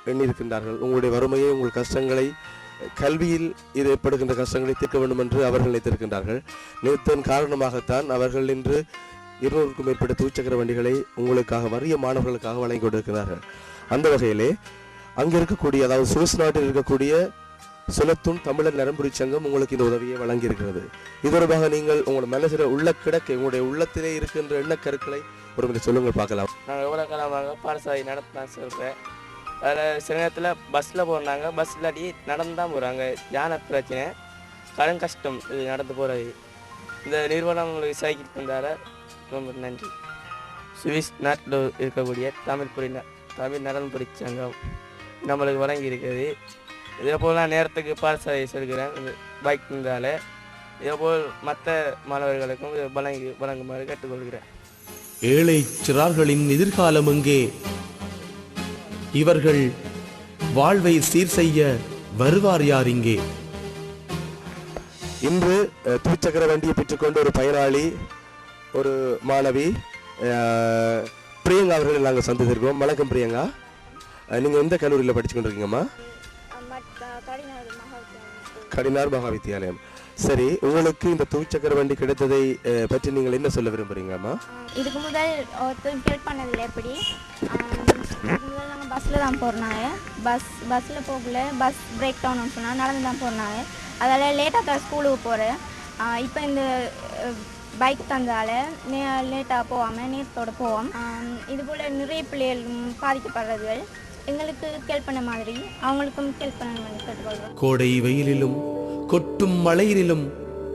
எண்ணியிருக்கின்றார்கள். உங்களுடைய வறுமையை, உங்கள் கஷ்டங்களை, கல்வியில் இது ஏற்படுகின்ற கஷ்டங்களை தீர்க்க வேண்டும் என்று அவர்கள் நினைத்திருக்கின்றார்கள். நினைத்ததன் காரணமாகத்தான் அவர்கள் இன்று 200க்கும் மேற்பட்ட துவிச்சக்கர வண்டிகளை உங்களுக்காக, வறிய மாணவர்களுக்காக வழங்கி கொண்டிருக்கிறார்கள். அந்த வகையிலே அங்கே இருக்கக்கூடிய, அதாவது சுவிஸ் நாட்டில் இருக்கக்கூடிய சுலத்துன் தமிழர் நரம்புரி சங்கம் உங்களுக்கு இந்த உதவியை வழங்கி இருக்கிறது. இது தொடர்பாக நீங்கள் உங்களோட மனசில் உள்ள கிடக்கை, உங்களுடைய உள்ளத்திலே இருக்கின்ற எண்ணக்கருக்களை ஒரு முறை சொல்லுங்கள் பார்க்கலாம். நாங்கள் எவ்வளோ காலமாக பாடசாலை நடத்தான் சொல்கிறேன். அதில் சில நேரத்தில் பஸ்ஸில் போகிறாங்க, பஸ் இல்லாட்டி நடந்து தான் போகிறாங்க. யானை பிரச்சனை, கடன் கஷ்டம், இது நடந்து போகிறது. இந்த நிறுவனம் உங்களுக்கு சைக்கிள் தந்தார ரொம்ப நன்றி. சுவிஸ் நாட்டில் இருக்கக்கூடிய தமிழ் நலன்புரி சங்கம் நம்மளுக்கு வழங்கி இருக்குது. இதே போல் நான் நேரத்துக்கு பாடசாலை செல்கிறேன் பைக் இருந்தால. இதேபோல் மற்ற மாணவர்களுக்கும் வழங்குமாறு கேட்டுக்கொள்கிறேன். ஏழை சிறார்களின் எதிர்காலம் எங்கே? இவர்கள் வாழ்வை சீர் செய்ய வருவார் யார் இங்கே? இன்று துவிச்சக்கர வண்டியை பெற்றுக்கொண்டு ஒரு பயனாளி, ஒரு மாணவி பிரியங்கா அவர்களை நாங்கள் சந்தித்திருக்கிறோம். வணக்கம் பிரியங்கா, நீங்கள் எந்த கல்லூரியில் படித்து கொண்டிருக்கீங்கம்மா? கடினார் மகாவித்யாலயம். சரி, உங்களுக்கு இந்த துவிச்சக்கர வண்டி கிடைத்ததை பற்றி நீங்கள் என்ன சொல்ல விரும்புறீங்கம்மா? இதுக்கு முதல் ஹெல்ப் பண்ணதில்லை. எப்படி முதல் நாங்கள் பஸ்ஸில் தான் போகிறனாங்க. பஸ்ஸில் போகல, பஸ் பிரேக் டவுன் சொன்னால் நடந்து தான் போகிறனாங்க. அதால் லேட்டாக தான் ஸ்கூலுக்கு போகிறேன். இப்போ இந்த பைக் தந்தால் லேட்டாக போகாமல் நேரத்தோடு போவோம். இதுபோல் நிறைய பிள்ளைகள் பாதிக்கப்படுறதுகள் எங்களுக்கு ஹெல்ப் பண்ண மாதிரி அவங்களுக்கும் ஹெல்ப் பண்ண கேட்டுக்கொள்கிறோம். கோடை வெயிலிலும் கொட்டும் மழையிலும்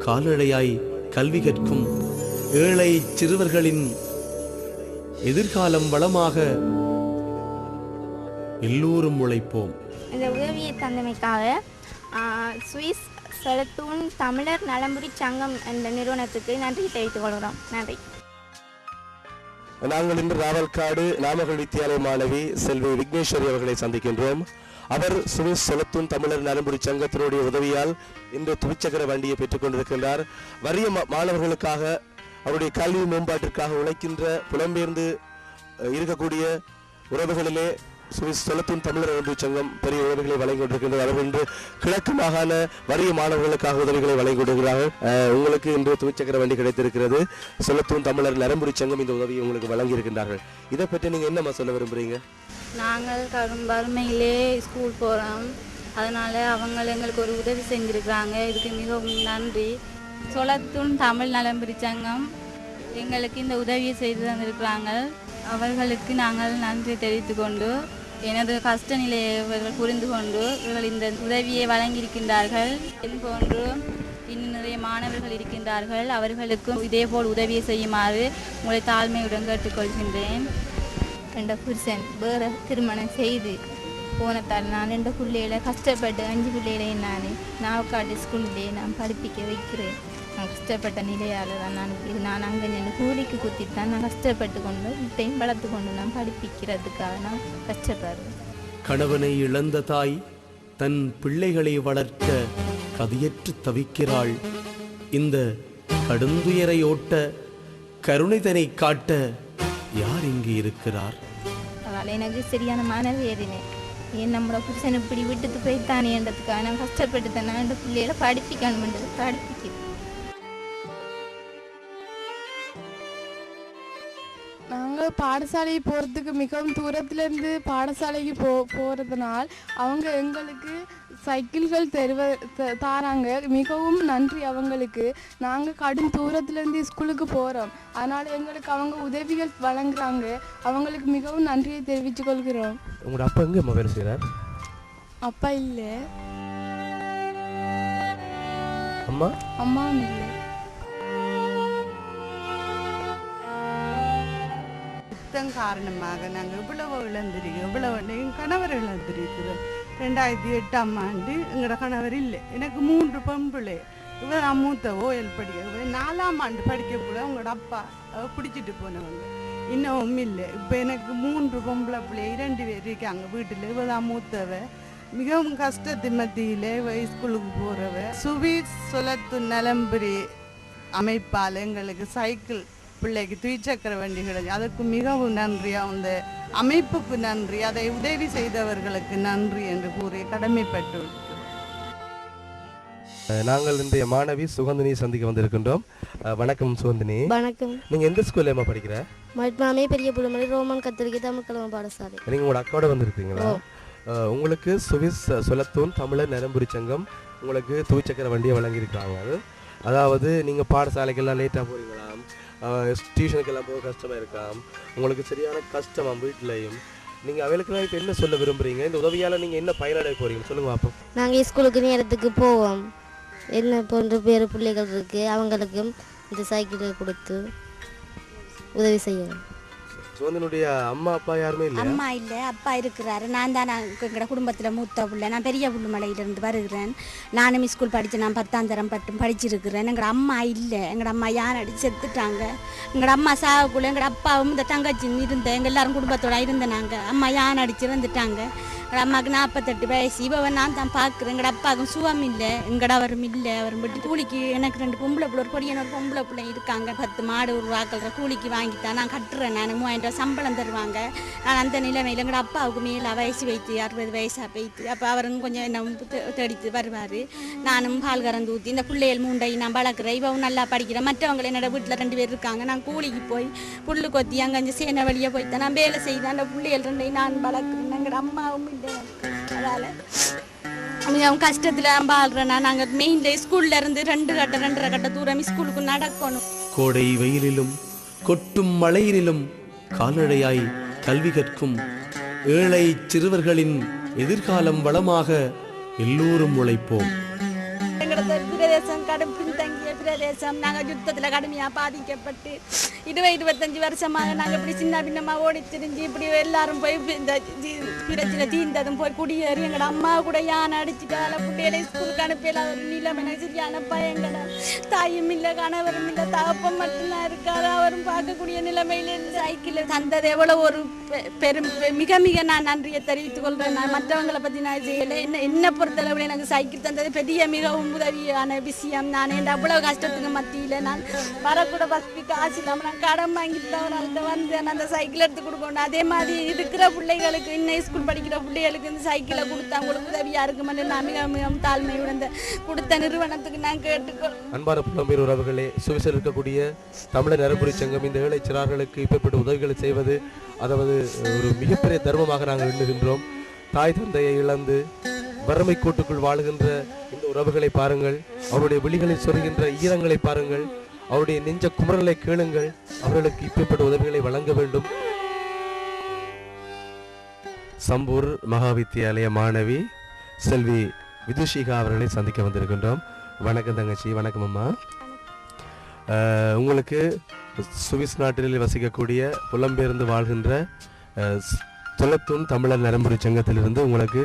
கால்நடையாய் கல்வி கற்கும் ஏழை சிறுவர்களின் எதிர்காலம் வளமாக எல்லோரும் உழைப்போம். இந்த உதவியை தந்தமைக்காக சுவிஸ் சுலத்துன் தமிழர் நலம்புரி சங்கம் என்ற நிறுவனத்துக்கு நன்றி தெரிவித்துக் கொள்கிறோம். நன்றி. நாங்கள் இன்று ராவல்காடு நாமக்கல் வித்தியாலய மாணவி செல்வி விக்னேஸ்வரி அவர்களை சந்திக்கின்றோம். அவர் சுவிஸ் சுலத்துன் தமிழர் நலம்புரி சங்கத்தினுடைய உதவியால் இன்று துவிச்சக்கர வண்டியை பெற்றுக் கொண்டிருக்கின்றார். வறிய மாணவர்களுக்காக, அவருடைய கல்வி மேம்பாட்டிற்காக உழைக்கின்ற புலம்பெயர்ந்து இருக்கக்கூடிய உறவுகளிலே சுவிஸ் சுலத்துன் தமிழர் நலம்புரி சங்கம் பெரிய உதவிகளை வழங்கி கொண்டிருக்கின்றது. அவர்கள் இன்று கிழக்கு மாகாண வறிய மாணவர்களுக்காக உதவிகளை வழங்கி கொண்டிருக்கிறார்கள். உங்களுக்கு இன்று துவிச்சக்கர வண்டி கிடைத்திருக்கிறது. சுலத்துன் தமிழர் நலம்புரி சங்கம் இந்த உதவியை உங்களுக்கு வழங்கி இருக்கின்றார்கள். இதை பற்றி நீங்கள் என்னம்மா சொல்ல விரும்புகிறீங்க? நாங்கள் வறுமையிலே ஸ்கூல் போகிறோம். அதனால் அவங்க எங்களுக்கு ஒரு உதவி செஞ்சுருக்கிறாங்க. இதுக்கு மிகவும் நன்றி. சுலத்துன் தமிழ் நலம்புரி சங்கம் எங்களுக்கு இந்த உதவியை செய்து தந்திருக்கிறாங்க. அவர்களுக்கு நாங்கள் நன்றி தெரிவித்துக் கொண்டு, எனது கஷ்ட நிலையை இவர்கள் புரிந்து கொண்டு இவர்கள் இந்த உதவியை வழங்கியிருக்கின்றார்கள். என் போன்று இன்னும் நிறைய மாணவர்கள் இருக்கின்றார்கள். அவர்களுக்கும் இதேபோல் உதவியை செய்யுமாறு உங்களை தாழ்மையுடன் கேட்டுக்கொள்கின்றேன். என் புருஷன் வேறு திருமணம் செய்து போனதால் நான் 2 பிள்ளைகளை கஷ்டப்பட்டு 5 பிள்ளைகளை நான் நாவக்காடு ஸ்கூல்லே நான் படிப்பிக்க வைக்கிறேன். நான் கஷ்டப்பட்ட நிலையால் தான் நான் அங்கே நின்று கூலிக்கு குத்தித்தான் நான் கஷ்டப்பட்டு கொண்டு இப்பையும் வளர்த்து கொண்டு நான் படிப்பிக்கிறதுக்காக நான் கஷ்டப்படுறேன். கணவனை இழந்த தாய் தன் பிள்ளைகளை வளர்க்க கதியற்று தவிக்கிறாள். இந்த கடுந்துயரை ஓட்ட, கருணைதனை காட்ட யார் இங்கு இருக்கிறார்? அதனால் எனக்கு சரியான மனவேதனை. ஏன் நம்மளோட புருஷன் இப்படி விட்டுட்டு போய்த்தானேன்றதுக்காக நான் கஷ்டப்பட்டு தான் நான் 2 பிள்ளைகளை படிப்பிக்கணும்ன்றது படிப்பிக்கிறேன். நாங்கள் பாடசாலை போகிறதுக்கு மிகவும் தூரத்துலேருந்து பாடசாலைக்கு போகிறதுனால் அவங்க எங்களுக்கு சைக்கிள்கள் தாராங்க. மிகவும் நன்றி அவங்களுக்கு. நாங்கள் கடும் தூரத்துலேருந்து ஸ்கூலுக்கு போகிறோம். அதனால் எங்களுக்கு அவங்க உதவிகள் வழங்குறாங்க. அவங்களுக்கு மிகவும் நன்றியை தெரிவித்துக் கொள்கிறோம். உங்களோட அப்பா எங்கே வேலை செய்கிறார்? அப்பா இல்லை. அம்மாவும் இல்லை. காரணமாக நாங்கள் இவ்வளவு இழந்திருக்கோம். இவ்வளவு என் கணவர் இழந்திருக்கிறோம். 2008ஆம் ஆண்டு எங்களோட கணவர் இல்லை. எனக்கு 3 பெண்பிள்ளை. இவர் மூத்த ஓயல் படிக்க 4ஆம் ஆண்டு படிக்கக்குள்ள உங்களோட அப்பா பிடிச்சிட்டு போனவங்க இன்னும் இல்லை. இப்போ எனக்கு 3 பொம்பளை பிள்ளை 2 பேர் இருக்காங்க வீட்டில். இவதான் மூத்தவ. மிகவும் கஷ்டத்து மத்தியில் ஸ்கூலுக்கு போகிறவ. சுவிஸ் சுலத்துன் நலம்புரி அமைப்பால் எங்களுக்கு சைக்கிள் பிள்ளைக்கு துவிச்சக்கர வண்டி கிடையாது. அதுக்கு மிகவும் நன்றி, அந்த அமைப்புக்கு நன்றி, அதை உதவி செய்தவர்களுக்கு நன்றி என்று கூறி கடமைப்பட்டு. நாங்கள் இன்றைய மாணவி சுகந்தினியை சந்திக்க வந்திருக்கின்றோம். வணக்கம் சுகந்தினி. வணக்கம். நீங்கள் எந்த ஸ்கூல்ல படிக்கிற? மட்மாமே பெரிய புள்ளமலை ரோமன் கத்தோலிக்க தமிழ் கலவ பாடசாலை. நீங்கள் உங்களோட அக்காவோட வந்திருக்கீங்களா? உங்களுக்கு சுவிஸ் சொலத்தூன் தமிழர் நரம்புரி சங்கம் உங்களுக்கு துவிச்சக்கர வண்டியை வழங்கியிருக்காங்க. அதாவது நீங்கள் பாடசாலைக்கெல்லாம் லேட்டாக போகிறீங்களா, டியூஷனுக்கெல்லாம் போக கஷ்டமாக இருக்காம், உங்களுக்கு சரியான கஷ்டமாக வீட்டிலையும், நீங்கள் அவைகளுக்கெல்லாம் இப்போ என்ன சொல்ல விரும்புகிறீங்க? இந்த உதவியால் நீங்கள் என்ன பயனடைய போகிறீங்க சொல்லுங்க பார்ப்போம். நாங்கள் ஸ்கூலுக்கு நேரத்துக்கு போவோம். என்ன போன்ற பேர் பிள்ளைகள் இருக்குது, அவங்களுக்கும் இந்த சைக்கிளை கொடுத்து உதவி செய்யணும். சுவந்தனுடைய அம்மா அப்பா யாருமே இல்லை? அம்மா இல்லை, அப்பா இருக்கிறாரு. நான் தான் எங்களோட குடும்பத்தில் மூத்த பிள்ளை. நான் பெரிய புள்ளுமலையிலேருந்து வருகிறேன். நானும் ஸ்கூல் படித்து நான் 10ஆம் தரம் படிச்சிருக்கிறேன். எங்களோட அம்மா இல்லை. எங்களோட அம்மா யான் அடித்து செத்துட்டாங்க. எங்களோட அம்மா சாகக்குள்ள எங்களோட அப்பாவும் இந்த தங்கச்சி இருந்தேன். எங்கள் எல்லாரும் குடும்பத்தோடு இருந்தேன். நாங்கள் அம்மா யான் அடித்து வந்துட்டாங்க. எங்கள் அம்மாவுக்கு 48 வயசு. இப்போ நான் தான் பார்க்குறேன். எங்களோட அப்பாவுக்கும் சுகம் இல்லை, எங்களோட அவரும் இல்லை. அவரும் விட்டு கூலிக்கு எனக்கு 2 பொம்பளை பிள்ளை, ஒரு பொடியான ஒரு பொம்பளை பிள்ளை இருக்காங்க. 10 மாடு ஒரு வாக்கல்ற கூலிக்கு வாங்கித்தான் நான் கட்டுறேன். நான் 3000 ரூபா சம்பளம் தருவாங்க. நான் அந்த நிலைமையில் எங்களோட அப்பாவுக்கு மேலே வயசு வைத்து 60 வயசாக போய்த்து. அப்போ அவரும் கொஞ்சம் என்ன தேடித்து வருவார். நானும் பால் கறந்து ஊற்றி இந்த பிள்ளைகள் 3 நான் வளர்க்குறேன். இவவும் நல்லா படிக்கிறேன். மற்றவங்க என்னோட வீட்டில் 2 பேர் இருக்காங்க. நான் கூலிக்கு போய் புல்லு கொத்தி அங்கே சேனை வழியாக போய்த்தான் நான் வேலை செய்தேன். அந்த பிள்ளைகள் 2 நான் வளர்க்குறேன். எங்களோட அம்மாவும் இல்லை. அதால் அவங்க கஷ்டத்தில் நான் வாழ்கிறேன். நாங்கள் மெயினில் ஸ்கூல்ல இருந்து 2.5 கட்ட தூரம் ஸ்கூலுக்கு நடக்கணும். கோடை வெயிலிலும் கொட்டும் மழையிலும் கால்நடையாய் கல்வி கற்கும் ஏழை சிறுவர்களின் எதிர்காலம் வளமாக எல்லோரும் உழைப்போம். எங்களது பிரதேசம் கடும் பின்தங்கிய பிரதேசம். நாங்கள் யுத்தத்தில் கடுமையாக பாதிக்கப்பட்டு 20-25 வருஷமாக நாங்கள் இப்படி சின்ன பின்னமாக ஓடி திரிஞ்சு இப்படி எல்லாரும் போய் இந்த பிரச்சனை தீர்ந்ததும் போய் குடியேறி எங்களோட அம்மா கூட யானை அடிச்சுட்டால பிள்ளைகளை ஸ்கூலுக்கு அனுப்பல. ஒரு நிலம் எனக்கு சரியான பயங்கட. தாயும் இல்லை, கணவரும் இல்லை, தகப்பம் மட்டும்தான் இருக்காரு. அவரும் பார்க்கக்கூடிய நிலைமையில் சைக்கிள் தந்தது எவ்வளோ ஒரு பெரும் மிக மிக நான் நன்றியை தெரிவித்துக் கொள்கிறேன். நான் மற்றவங்களை பற்றி நான் செய்யலை. என்னை பொறுத்தளவில் எனக்கு சைக்கிள் தந்தது பெரிய மிகவும் உதவியான விஷயம். நான் என் அவ்வளோ கஷ்டத்துக்கு மத்தியில் நான் வரக்கூட பஸ்பி காசு இல்லாமல் நான் கடன் வாங்கிட்டு அவங்கள்ட்ட வந்து அந்த சைக்கிள் எடுத்து கொடுக்கணும். அதே மாதிரி இருக்கிற பிள்ளைகளுக்கு இன்னும் ஸ்கூல் படிக்கிற பிள்ளைகளுக்கு இந்த சைக்கிளை கொடுத்தா அவங்களுக்கு உதவியாக இருக்குமென்று நான் மிக மிகவும் தாழ்மையுடன் கொடுத்த நிறுவனத்துக்கு நான் கேட்டுக்கொள்கிறேன். அன்பான புலம்பெயர் உறவுகளே, சுவிஸில் இருக்கக்கூடிய தமிழர் நரம்புரி சங்கம் இந்த ஏழை சிறார்களுக்கு இப்படிப்பட்ட உதவிகளை செய்வது அதாவது ஒரு மிகப்பெரிய தர்மமாக நாங்கள் எண்ணுகின்றோம். தாய் தந்தையை இழந்து வறுமை கோட்டுக்குள் வாழுகின்ற இந்த உறவுகளை பாருங்கள். அவருடைய விழிகளில் சொருகின்ற ஈரங்களை பாருங்கள். அவருடைய நெஞ்ச குமரலை கேளுங்கள். அவர்களுக்கு இப்படிப்பட்ட உதவிகளை வழங்க வேண்டும். சம்பூர் மகாவித்தியாலய மாணவி செல்வி விதுஷிகா அவர்களை சந்திக்க வந்திருக்கின்றோம். வணக்கம் தங்கச்சி. வணக்கம் அம்மா. உங்களுக்கு சுவிஸ் நாட்டில் வசிக்கக்கூடிய புலம்பெயர்ந்து வாழ்கின்ற சொலத்தூன் தமிழர் நரம்புரி சங்கத்திலிருந்து உங்களுக்கு